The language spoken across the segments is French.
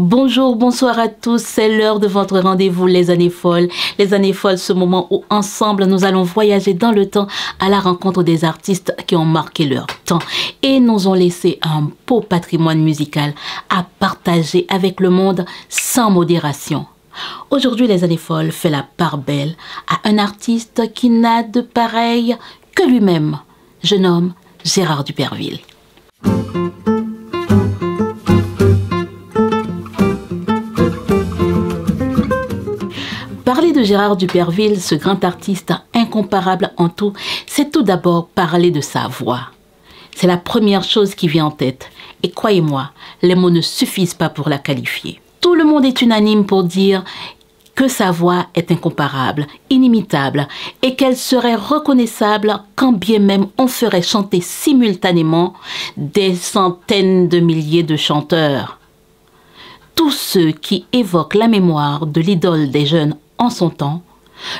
Bonjour, bonsoir à tous, c'est l'heure de votre rendez-vous Les Années Folles. Les Années Folles, ce moment où ensemble nous allons voyager dans le temps à la rencontre des artistes qui ont marqué leur temps et nous ont laissé un beau patrimoine musical à partager avec le monde sans modération. Aujourd'hui, Les Années Folles fait la part belle à un artiste qui n'a de pareil que lui-même. Je nomme Gérard Duperville. Parler de Gérard Duperville, ce grand artiste incomparable en tout, c'est tout d'abord parler de sa voix. C'est la première chose qui vient en tête. Et croyez-moi, les mots ne suffisent pas pour la qualifier. Tout le monde est unanime pour dire que sa voix est incomparable, inimitable, et qu'elle serait reconnaissable quand bien même on ferait chanter simultanément des centaines de milliers de chanteurs. Tous ceux qui évoquent la mémoire de l'idole des jeunes en son temps,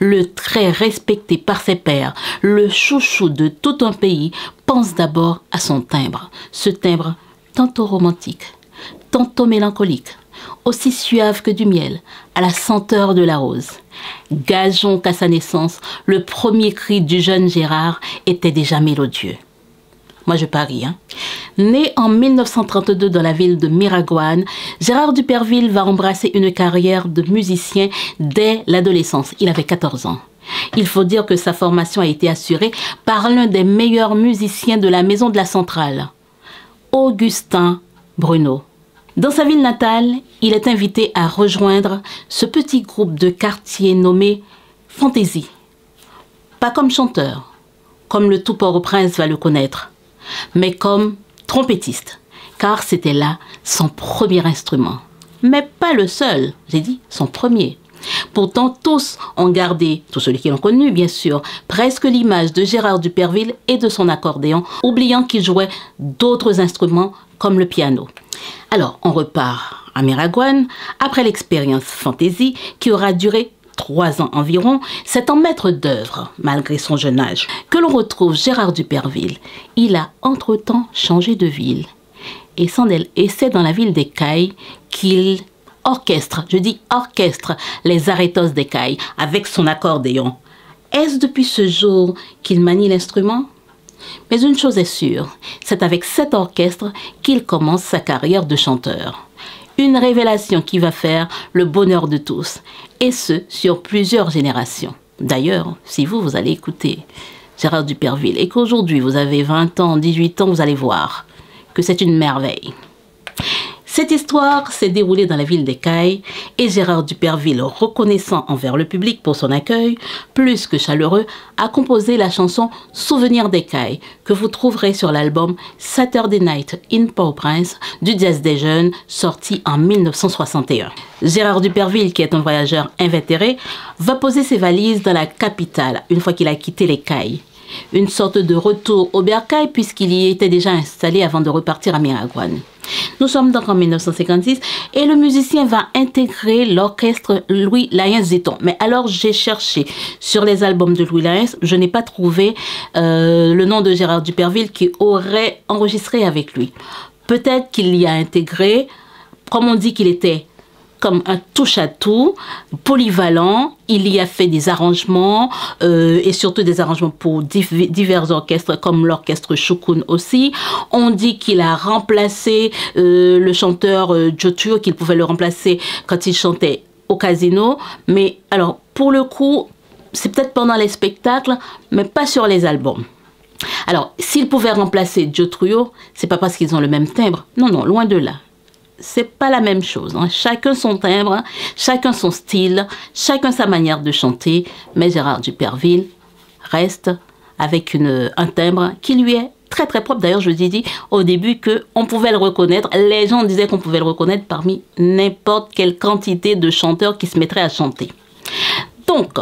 le très respecté par ses pairs, le chouchou de tout un pays, pensent d'abord à son timbre. Ce timbre tantôt romantique, tantôt mélancolique, aussi suave que du miel, à la senteur de la rose. Gageons qu'à sa naissance, le premier cri du jeune Gérard était déjà mélodieux. Moi, je parie. Né en 1932 dans la ville de Miragoâne, Gérard Duperville va embrasser une carrière de musicien dès l'adolescence. Il avait 14 ans. Il faut dire que sa formation a été assurée par l'un des meilleurs musiciens de la Maison de la Centrale, Augustin Bruno. Dans sa ville natale, il est invité à rejoindre ce petit groupe de quartier nommé Fantaisie. Pas comme chanteur, comme le tout Port-au-Prince va le connaître, mais comme trompettiste, car c'était là son premier instrument. Mais pas le seul, j'ai dit son premier. Pourtant, tous ont gardé, tous ceux qui l'ont connu bien sûr, presque l'image de Gérard Duperville et de son accordéon, oubliant qu'il jouait d'autres instruments comme le piano. Alors, on repart à Miragoâne, après l'expérience Fantaisie qui aura duré 3 ans environ, c'est en maître d'œuvre, malgré son jeune âge, que l'on retrouve Gérard Duperville. Il a entre-temps changé de ville. Et c'est dans la ville d'Écailles qu'il orchestre, je dis orchestre, les Arétos d'Écailles avec son accordéon. Est-ce depuis ce jour qu'il manie l'instrument? Mais une chose est sûre, c'est avec cet orchestre qu'il commence sa carrière de chanteur. Une révélation qui va faire le bonheur de tous, et ce, sur plusieurs générations. D'ailleurs, si vous allez écouter Gérard Duperville et qu'aujourd'hui vous avez 20 ans, 18 ans, vous allez voir que c'est une merveille. Cette histoire s'est déroulée dans la ville d'Écailles et Gérard Duperville, reconnaissant envers le public pour son accueil, plus que chaleureux, a composé la chanson « Souvenir d'Écailles » que vous trouverez sur l'album « Saturday Night in Port-au-Prince » du Jazz des Jeunes, sorti en 1961. Gérard Duperville, qui est un voyageur invétéré, va poser ses valises dans la capitale une fois qu'il a quitté l'Écailles. Une sorte de retour au bercail puisqu'il y était déjà installé avant de repartir à Miragoâne. Nous sommes donc en 1956 et le musicien va intégrer l'orchestre Louis Lyens-Zéton. Mais alors j'ai cherché sur les albums de Louis Lyens, je n'ai pas trouvé le nom de Gérard Duperville qui aurait enregistré avec lui. Peut-être qu'il y a intégré, comme on dit qu'il était comme un touche-à-tout, polyvalent. Il y a fait des arrangements et surtout des arrangements pour divers orchestres comme l'orchestre Choukoun aussi. On dit qu'il a remplacé le chanteur Joe Trio, qu'il pouvait le remplacer quand il chantait au casino. Mais alors, pour le coup, c'est peut-être pendant les spectacles, mais pas sur les albums. Alors, s'il pouvait remplacer Joe Trio, c'est pas parce qu'ils ont le même timbre. Non, non, loin de là. C'est pas la même chose. Chacun son timbre, chacun son style, chacun sa manière de chanter. Mais Gérard Duperville reste avec un timbre qui lui est très très propre. D'ailleurs, je vous ai dit au début qu'on pouvait le reconnaître. Les gens disaient qu'on pouvait le reconnaître parmi n'importe quelle quantité de chanteurs qui se mettraient à chanter. Donc,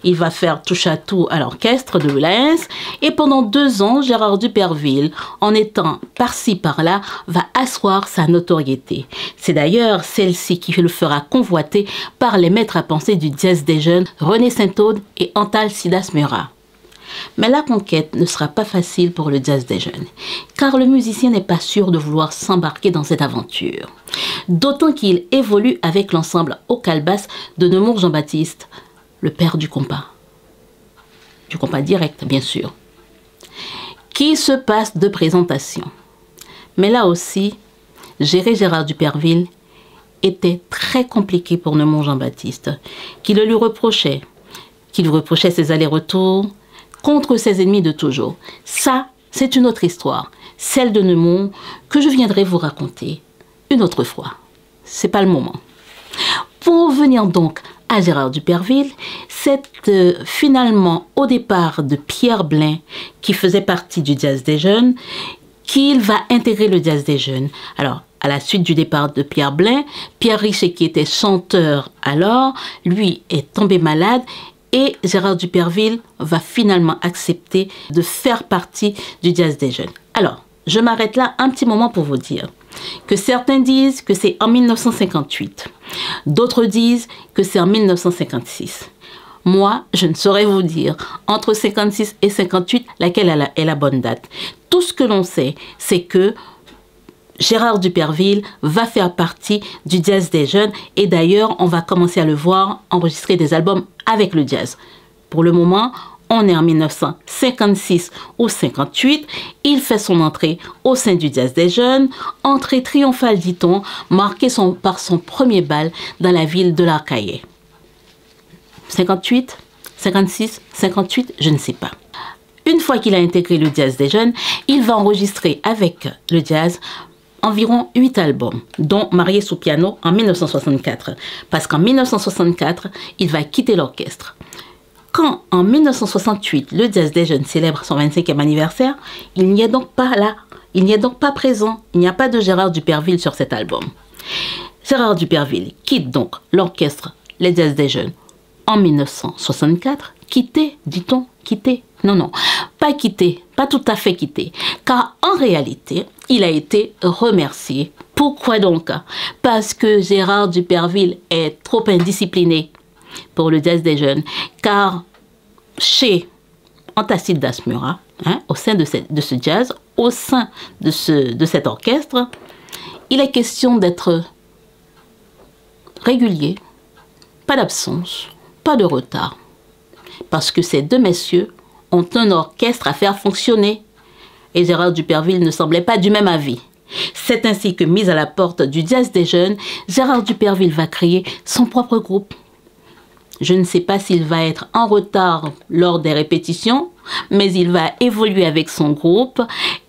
il va faire touche-à-tout à l'orchestre de Lyens et pendant 2 ans, Gérard Duperville, en étant par-ci par-là, va asseoir sa notoriété. C'est d'ailleurs celle-ci qui le fera convoiter par les maîtres à penser du jazz des jeunes, René Saint-Aude et Antal Sidas Murat. Mais la conquête ne sera pas facile pour le Jazz des Jeunes, car le musicien n'est pas sûr de vouloir s'embarquer dans cette aventure. D'autant qu'il évolue avec l'ensemble au Calebasse de Nemours Jean-Baptiste, le père du compas direct bien sûr, qui se passe de présentation. Mais là aussi, gérer Gérard Duperville était très compliqué pour Nemours Jean-Baptiste, qui le lui reprochait, ses allers-retours contre ses ennemis de toujours. Ça, c'est une autre histoire, celle de Nemours, que je viendrai vous raconter une autre fois. C'est pas le moment. Pour revenir donc à Gérard Duperville, c'est finalement au départ de Pierre Blin, qui faisait partie du Jazz des Jeunes, qu'il va intégrer le Jazz des Jeunes. Alors, à la suite du départ de Pierre Blin, Pierre Richet, qui était chanteur alors, lui est tombé malade et Gérard Duperville va finalement accepter de faire partie du Jazz des Jeunes. Alors, je m'arrête là un petit moment pour vous dire que certains disent que c'est en 1958, d'autres disent que c'est en 1956. Moi, je ne saurais vous dire entre 56 et 58 laquelle est la bonne date. Tout ce que l'on sait, c'est que Gérard Duperville va faire partie du Jazz des Jeunes et d'ailleurs, on va commencer à le voir enregistrer des albums avec le jazz. Pour le moment, on est en 1956 ou 58. Il fait son entrée au sein du Jazz des Jeunes. Entrée triomphale, dit-on, marquée par son premier bal dans la ville de l'Arcahaie. 58, 56, 58, je ne sais pas. Une fois qu'il a intégré le Jazz des Jeunes, il va enregistrer avec le jazz environ 8 albums, dont Marié sous piano en 1964. Parce qu'en 1964, il va quitter l'orchestre. Quand, en 1968, le Jazz des Jeunes célèbre son 25e anniversaire, il n'y est donc pas là, il n'y est donc pas présent, il n'y a pas de Gérard Duperville sur cet album. Gérard Duperville quitte donc l'orchestre Les Jazz des Jeunes en 1964. Quitté, dit-on, quitté? Non, pas quitté, pas tout à fait quitté, car en réalité, il a été remercié. Pourquoi donc? Parce que Gérard Duperville est trop indiscipliné pour le Jazz des Jeunes, car chez Antacide Das Murat, au sein de ce jazz, au sein de cet orchestre, il est question d'être régulier, pas d'absence, pas de retard, parce que ces deux messieurs ont un orchestre à faire fonctionner, et Gérard Duperville ne semblait pas du même avis. C'est ainsi que, mis à la porte du Jazz des Jeunes, Gérard Duperville va créer son propre groupe. Je ne sais pas s'il va être en retard lors des répétitions, mais il va évoluer avec son groupe,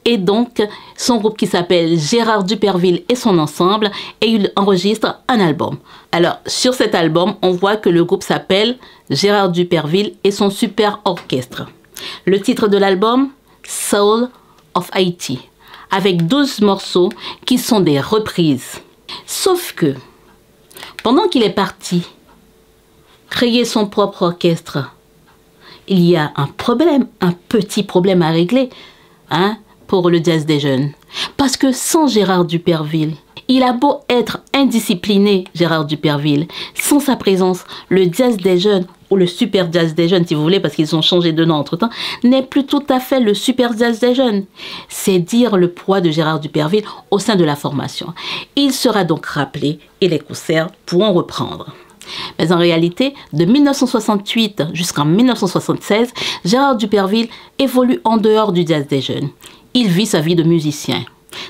et donc son groupe qui s'appelle Gérard Duperville et son ensemble, et il enregistre un album. Alors, sur cet album, on voit que le groupe s'appelle Gérard Duperville et son super orchestre. Le titre de l'album, Soul of Haïti, avec 12 morceaux qui sont des reprises. Sauf que, pendant qu'il est parti créer son propre orchestre, il y a un problème, un petit problème à régler pour le Jazz des Jeunes. Parce que sans Gérard Duperville, il a beau être indiscipliné, Gérard Duperville, sans sa présence, le Jazz des Jeunes, ou le Super Jazz des Jeunes, si vous voulez, parce qu'ils ont changé de nom entre-temps, n'est plus tout à fait le Super Jazz des Jeunes. C'est dire le poids de Gérard Duperville au sein de la formation. Il sera donc rappelé et les concerts pourront reprendre. Mais en réalité, de 1968 jusqu'en 1976, Gérard Duperville évolue en dehors du Jazz des Jeunes. Il vit sa vie de musicien.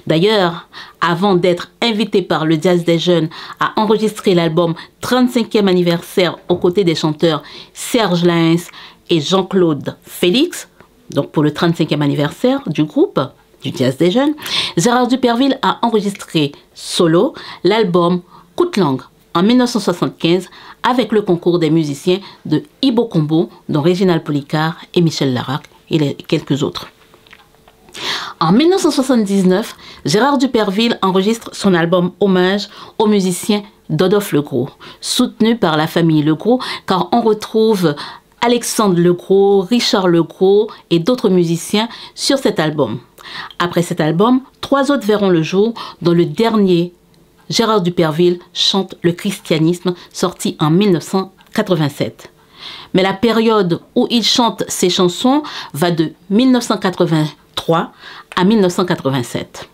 D'ailleurs, avant d'être invité par le Jazz des Jeunes à enregistrer l'album 35e anniversaire aux côtés des chanteurs Serge Lens et Jean-Claude Félix, donc pour le 35e anniversaire du groupe, du Jazz des Jeunes, Gérard Duperville a enregistré solo l'album Coup de langue en 1975 avec le concours des musiciens de Ibo Combo, dont Réginald Policard et Michel Larac et quelques autres. En 1979, Gérard Duperville enregistre son album Hommage au musicien Dodolphe Legros, soutenu par la famille Legros, car on retrouve Alexandre Legros, Richard Legros et d'autres musiciens sur cet album. Après cet album, 3 autres verront le jour, dont le dernier, Gérard Duperville chante le christianisme, sorti en 1987. Mais la période où il chante ses chansons va de 1983 à 1987.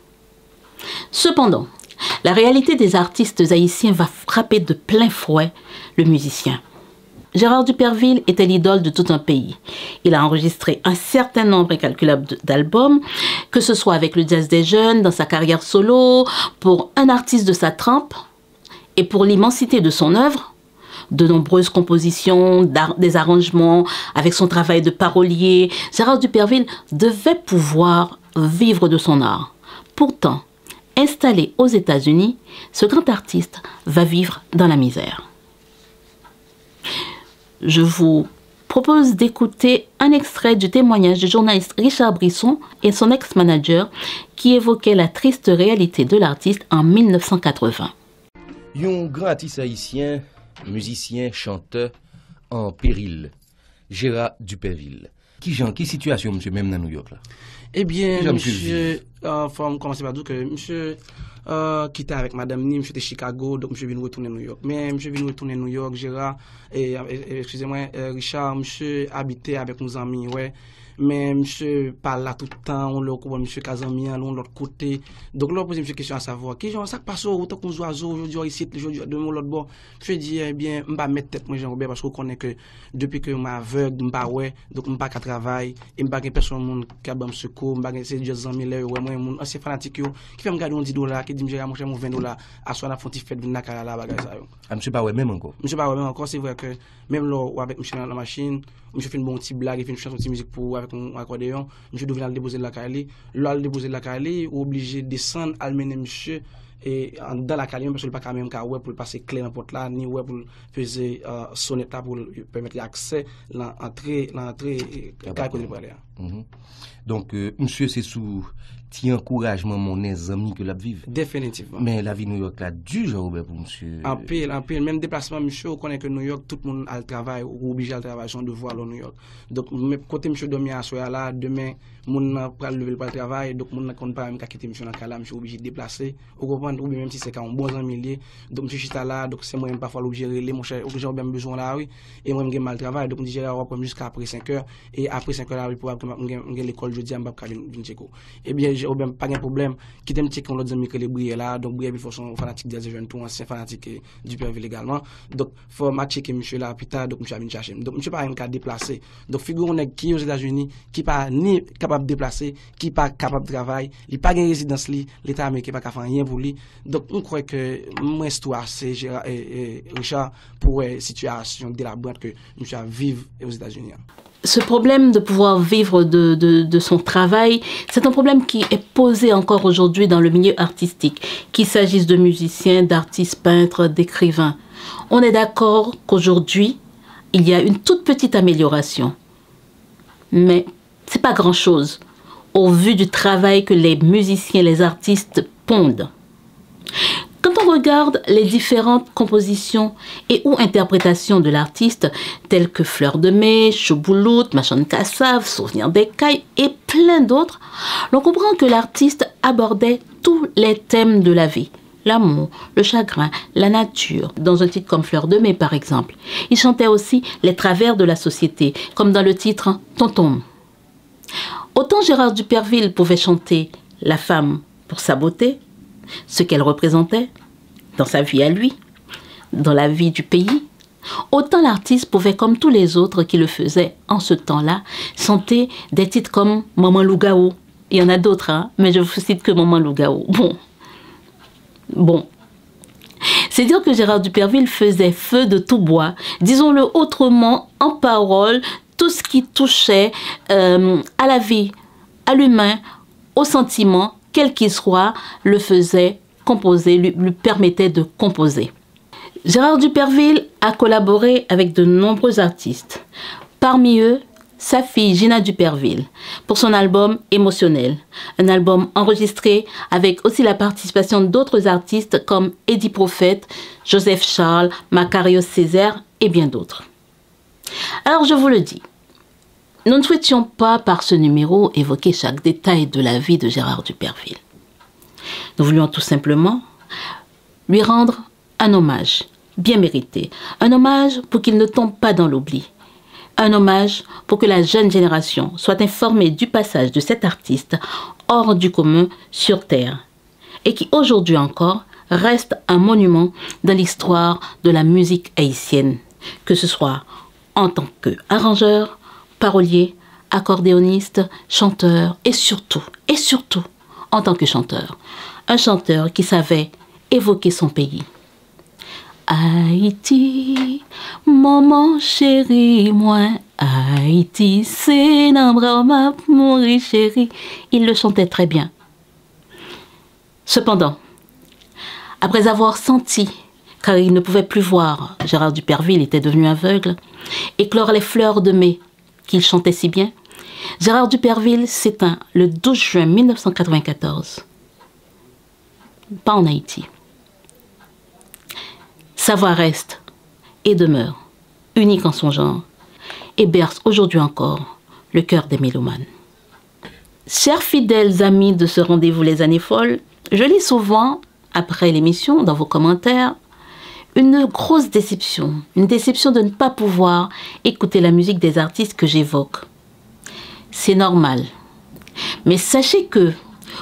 Cependant, la réalité des artistes haïtiens va frapper de plein fouet le musicien. Gérard Duperville était l'idole de tout un pays. Il a enregistré un certain nombre incalculable d'albums, que ce soit avec le jazz des jeunes, dans sa carrière solo, pour un artiste de sa trempe, et pour l'immensité de son œuvre, de nombreuses compositions, des arrangements, avec son travail de parolier, Gérard Duperville devait pouvoir vivre de son art. Pourtant, installé aux États-Unis, ce grand artiste va vivre dans la misère. Je vous propose d'écouter un extrait du témoignage du journaliste Richard Brisson et son ex-manager qui évoquait la triste réalité de l'artiste en 1980. Un grand artiste haïtien, musicien, chanteur en péril, Gérard Duperville. Qui situation, monsieur, même dans New York là? Eh bien, monsieur, faut commencer par dire que monsieur quitté avec madame Ni, monsieur de Chicago, donc monsieur vient retourner à New York. Mais monsieur vient retourner à New York, Gérard, excusez-moi, Richard, monsieur habitait avec nos amis, ouais. Mais monsieur parle là tout le temps, on le connaît, monsieur Kazami, on l'autre côté. Donc là, on pose une question à savoir, qui genre ça passe autant qu'on oiseaux aujourd'hui, ici, aujourd'hui, de l'autre bord. Je dis, eh bien, je vais mettre tête, moi, Jean-Robert, parce qu'on connaît que depuis que je suis aveugle, je ne pas ouais, donc je ne pas qu'à travailler, et je ne pas personne qui a besoin de secours, je ne pas c'est Dieu 100 000 €, ouais, moi, c'est fanatique, qui fait me garder 10 $, qui dit, mon cher, mon 20 $, à soi, la fonte fait de la carrière là, bagage ça. Ah, monsieur pas ouais même encore. Monsieur pas ouais même encore, c'est vrai que même là, avec monsieur dans la machine, monsieur fait une bonne petite blague, il fait une chanson de musique pour avec un accordéon, monsieur devait aller déposer de la carrière, là, le déposer de la carrière, obligé de descendre, amener monsieur et dans la carrière, parce que pas quand même ouais pour passer clé dans porte là, ni ouais pour faire sonnette pour permettre l'accès, l'entrée carrière. Donc, monsieur, c'est sous petit encouragement mon ami que la vive. Définitivement. Mais la vie New York là, du Jean-Robert pour monsieur. En pile, même déplacement, monsieur, on connaît que New York, tout le monde a le travail, ou obligé à le travail, son devoir à New York. Donc, côté monsieur dormir à soir là, demain, mon pas lever pour le travail, donc mon compte pas même qu'à quitter monsieur dans cas là, monsieur obligé de déplacer. Vous comprenez, ou même si c'est quand un bon ami, donc monsieur chita là, donc c'est moi même parfois l'obligé de les mon cher, j'ai bien besoin là, oui, et moi j'ai mal travail, donc je dis là, jusqu'à après 5 heures, et après 5 heures là, pour que l'école jeudi, je vais venir checker. Eh bien, j'ai pas de problème, qui t'aime checker l'autre ami que les briller là, donc briller, il faut son fanatique des jeunes, tout ancien fanatique du Duperville également. Donc, il faut checker monsieur là, plus tard, donc monsieur a venu chercher. Donc, monsieur pas même qu'à déplacer. Donc, figure qui aux États-Unis, qui pas ni capable de déplacer, qui pas capable de travailler, il pas de résidence, l'État américain pas capable de rien pour lui. Donc, on croit que mon histoire, c'est Richard pour situation de la boîte que monsieur a vivre aux États-Unis. Ce problème de pouvoir vivre de son travail, c'est un problème qui est posé encore aujourd'hui dans le milieu artistique, qu'il s'agisse de musiciens, d'artistes, peintres, d'écrivains. On est d'accord qu'aujourd'hui, il y a une toute petite amélioration. Mais ce n'est pas grand-chose au vu du travail que les musiciens, les artistes pondent. Quand on regarde les différentes compositions et ou interprétations de l'artiste, telles que Fleur de Mai, Choubouloute, Machan Kassav, Souvenir d'Écaille et plein d'autres, l'on comprend que l'artiste abordait tous les thèmes de la vie. L'amour, le chagrin, la nature, dans un titre comme Fleur de Mai par exemple. Il chantait aussi les travers de la société, comme dans le titre Tonton. Autant Gérard Duperville pouvait chanter la femme pour sa beauté, ce qu'elle représentait dans sa vie à lui, dans la vie du pays, autant l'artiste pouvait, comme tous les autres qui le faisaient en ce temps-là, chanter des titres comme Maman Lougao. Il y en a d'autres, hein, mais je vous cite que Maman Lougao. Bon. C'est dire que Gérard Duperville faisait feu de tout bois, disons-le autrement, en parole, tout ce qui touchait à la vie, à l'humain, au sentiment, quel qu'il soit, le faisait composer, lui permettait de composer. Gérard Duperville a collaboré avec de nombreux artistes. Parmi eux, sa fille Gina Duperville, pour son album Émotionnel. Un album enregistré avec aussi la participation d'autres artistes comme Eddie Prophète, Joseph Charles, Macarios Césaire et bien d'autres. Alors je vous le dis, nous ne souhaitions pas par ce numéro évoquer chaque détail de la vie de Gérard Duperville. Nous voulions tout simplement lui rendre un hommage bien mérité. Un hommage pour qu'il ne tombe pas dans l'oubli. Un hommage pour que la jeune génération soit informée du passage de cet artiste hors du commun sur Terre et qui aujourd'hui encore reste un monument dans l'histoire de la musique haïtienne, que ce soit en tant qu'arrangeur, parolier, accordéoniste, chanteur et surtout en tant que chanteur. Un chanteur qui savait évoquer son pays. Haïti, maman chérie, moi, Haïti, c'est un bras ma mourir chérie. Il le chantait très bien. Cependant, après avoir senti, car il ne pouvait plus voir, Gérard Duperville était devenu aveugle, éclore les fleurs de mai qu'il chantait si bien, Gérard Duperville s'éteint le 12 juin 1994. Pas en Haïti. Sa voix reste et demeure unique en son genre et berce aujourd'hui encore le cœur des mélomanes. Chers fidèles amis de ce rendez-vous Les Années Folles, je lis souvent, après l'émission, dans vos commentaires, une grosse déception. Une déception de ne pas pouvoir écouter la musique des artistes que j'évoque. C'est normal. Mais sachez que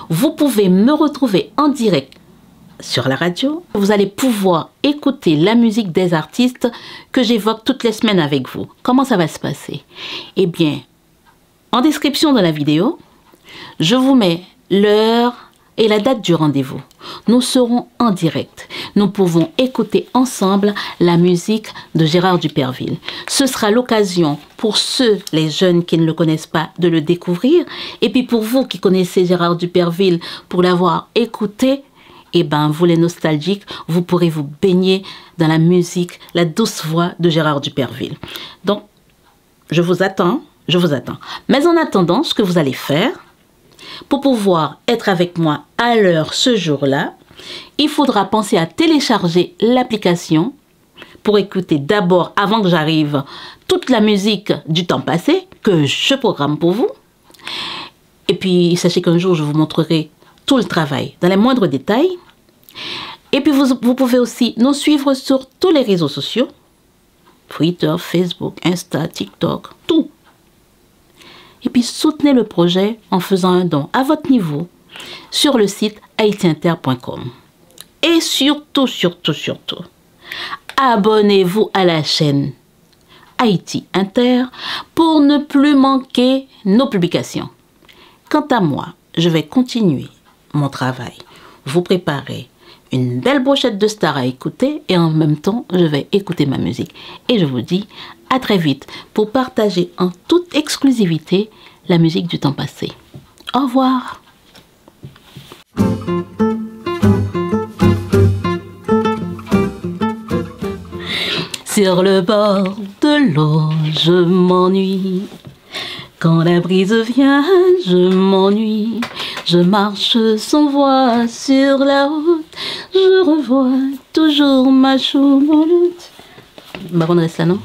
vous pouvez me retrouver en direct sur la radio. Vous allez pouvoir écouter la musique des artistes que j'évoque toutes les semaines avec vous. Comment ça va se passer? Eh bien, en description de la vidéo, je vous mets l'heure et la date du rendez-vous. Nous serons en direct. Nous pouvons écouter ensemble la musique de Gérard Duperville. Ce sera l'occasion pour ceux, les jeunes qui ne le connaissent pas, de le découvrir. Et puis pour vous qui connaissez Gérard Duperville, pour l'avoir écouté, eh ben, vous les nostalgiques, vous pourrez vous baigner dans la musique, la douce voix de Gérard Duperville. Donc, je vous attends. Mais en attendant, ce que vous allez faire, pour pouvoir être avec moi à l'heure ce jour-là, il faudra penser à télécharger l'application pour écouter d'abord, avant que j'arrive, toute la musique du temps passé que je programme pour vous. Et puis, sachez qu'un jour, je vous montrerai tout le travail dans les moindres détails. Et puis, vous pouvez aussi nous suivre sur tous les réseaux sociaux. Twitter, Facebook, Insta, TikTok, tout. Et puis, soutenez le projet en faisant un don à votre niveau sur le site haitiinter.com. Et surtout, abonnez-vous à la chaîne Haïti Inter pour ne plus manquer nos publications. Quant à moi, je vais continuer mon travail, vous préparer une belle brochette de stars à écouter et en même temps, je vais écouter ma musique. Et je vous dis à très vite pour partager en toute exclusivité la musique du temps passé. Au revoir. Sur le bord de l'eau, je m'ennuie. Quand la brise vient, je m'ennuie. Je marche sans voix sur la route. Je revois toujours ma choumoute. Bah, on reste là, non?